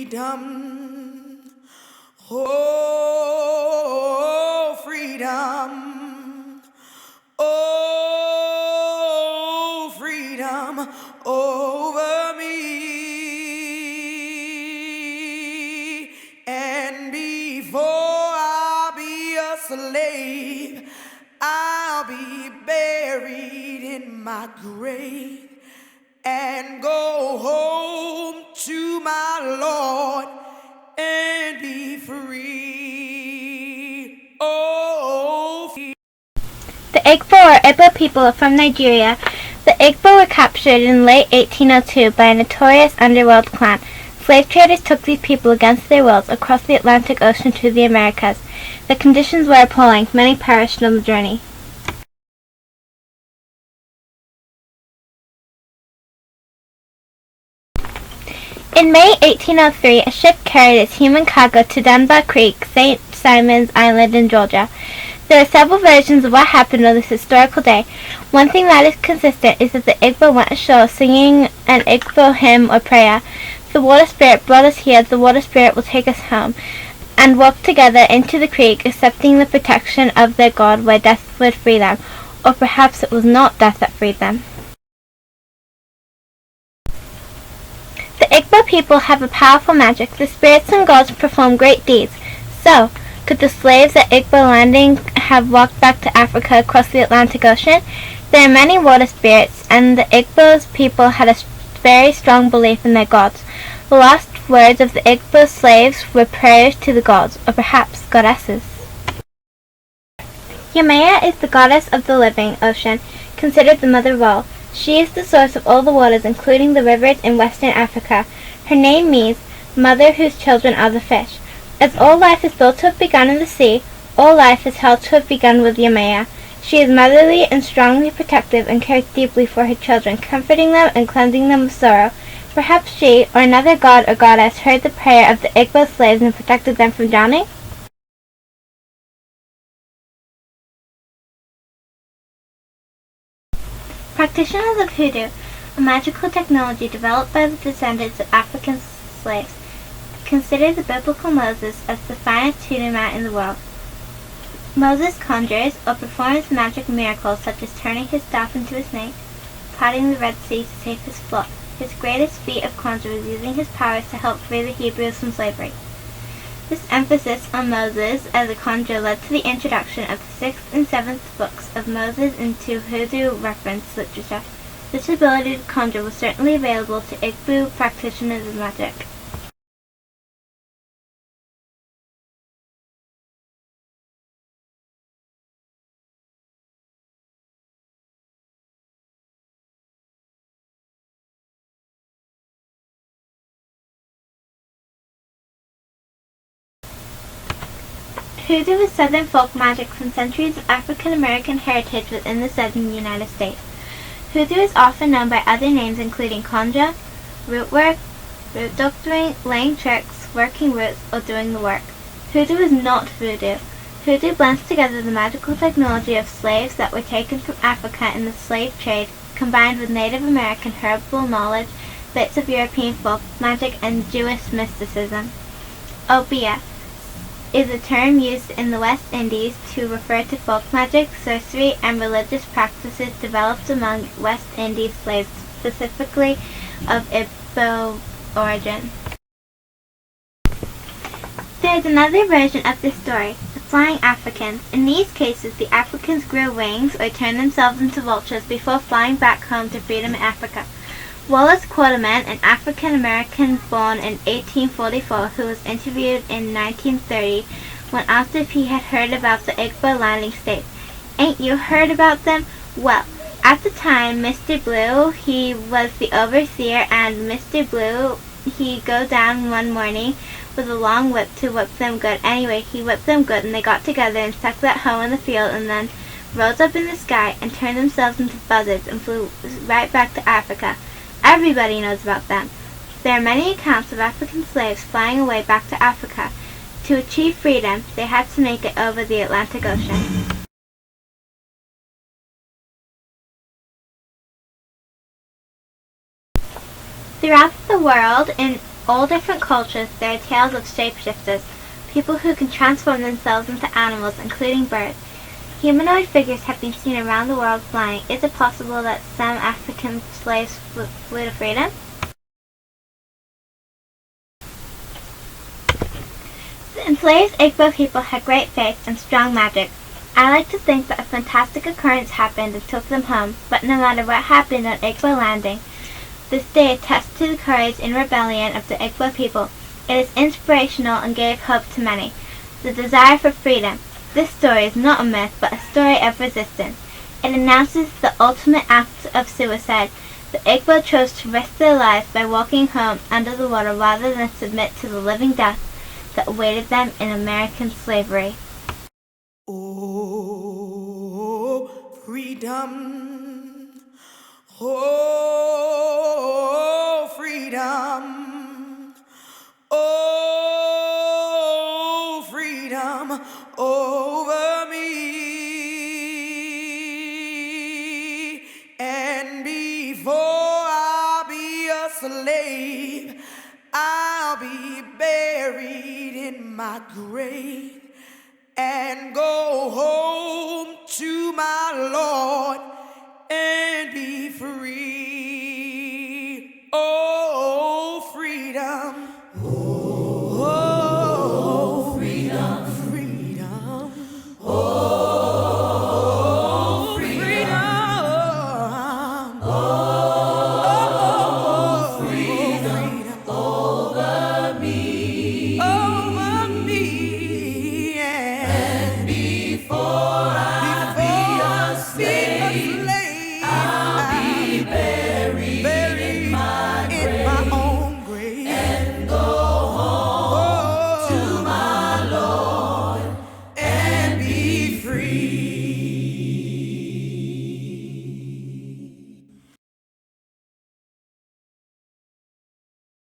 freedom. Oh, freedom. Oh, freedom over me. And before I'll be a slave, I'll be buried in my grave and go home to my Lord and be free. Oh, The Igbo or Igbo people are from Nigeria. The Igbo were captured in late 1802 by a notorious underworld clan. Slave traders took these people against their wills across the Atlantic Ocean to the Americas. The conditions were appalling. Many perished on the journey. In May 1803, a ship carried its human cargo to Dunbar Creek, St. Simon's Island in Georgia. There are several versions of what happened on this historical day. One thing that is consistent is that the Igbo went ashore singing an Igbo hymn or prayer. The water spirit brought us here, the water spirit will take us home, and walked together into the creek, accepting the protection of their God where death would free them. Or perhaps it was not death that freed them. The Igbo people have a powerful magic. The spirits and gods perform great deeds. So, could the slaves at Igbo landing have walked back to Africa across the Atlantic Ocean? There are many water spirits, and the Igbo people had a very strong belief in their gods. The last words of the Igbo slaves were prayers to the gods, or perhaps goddesses. Yamaya is the goddess of the living ocean, considered the mother of all. She is the source of all the waters, including the rivers in western Africa. Her name means mother whose children are the fish. As all life is thought to have begun in the sea, all life is held to have begun with Yamaya. She is motherly and strongly protective and cares deeply for her children, comforting them and cleansing them of sorrow. Perhaps she, or another god or goddess, heard the prayer of the Igbo slaves and protected them from drowning? Practitioners of hoodoo, a magical technology developed by the descendants of African slaves, consider the biblical Moses as the finest hoodoo man in the world. Moses conjures or performs magic miracles such as turning his staff into a snake, parting the Red Sea to save his flock. His greatest feat of conjure was using his powers to help free the Hebrews from slavery. This emphasis on Moses as a conjurer led to the introduction of the 6th and 7th books of Moses into hoodoo reference literature. This ability to conjure was certainly available to Igbo practitioners of magic. Hoodoo is Southern folk magic from centuries of African American heritage within the southern United States. Hoodoo is often known by other names including conjure, root work, root doctoring, laying tricks, working roots, or doing the work. Hoodoo is not voodoo. Hoodoo blends together the magical technology of slaves that were taken from Africa in the slave trade, combined with Native American herbal knowledge, bits of European folk magic, and Jewish mysticism. Obeah is a term used in the West Indies to refer to folk magic, sorcery, and religious practices developed among West Indies slaves, specifically of Igbo origin. There is another version of this story, the flying Africans. In these cases, the Africans grew wings or turned themselves into vultures before flying back home to freedom in Africa. Wallace Quarterman, an African-American born in 1844 who was interviewed in 1930, when asked if he had heard about the Igbo landing states. "Ain't you heard about them?" Well, at the time, Mr. Blue, he was the overseer, and Mr. Blue, he go down one morning with a long whip to whip them good. Anyway, he whipped them good, and they got together and stuck that hoe in the field, and then rose up in the sky and turned themselves into buzzards and flew right back to Africa. Everybody knows about them. There are many accounts of African slaves flying away back to Africa. To achieve freedom, they had to make it over the Atlantic Ocean. Throughout the world, in all different cultures, there are tales of shapeshifters, people who can transform themselves into animals, including birds. Humanoid figures have been seen around the world flying. Is it possible that some African slaves flew to freedom? The enslaved Igbo people had great faith and strong magic. I like to think that a fantastic occurrence happened and took them home, but no matter what happened on Igbo landing, this day attests to the courage and rebellion of the Igbo people. It is inspirational and gave hope to many. The desire for freedom. This story is not a myth, but a story of resistance. It announces the ultimate act of suicide. The Igbo chose to risk their lives by walking home under the water rather than submit to the living death that awaited them in American slavery. Oh, freedom. Oh, freedom. Oh, freedom over me. And before I'll be a slave, I'll be buried in my grave and go home to my Lord and be free.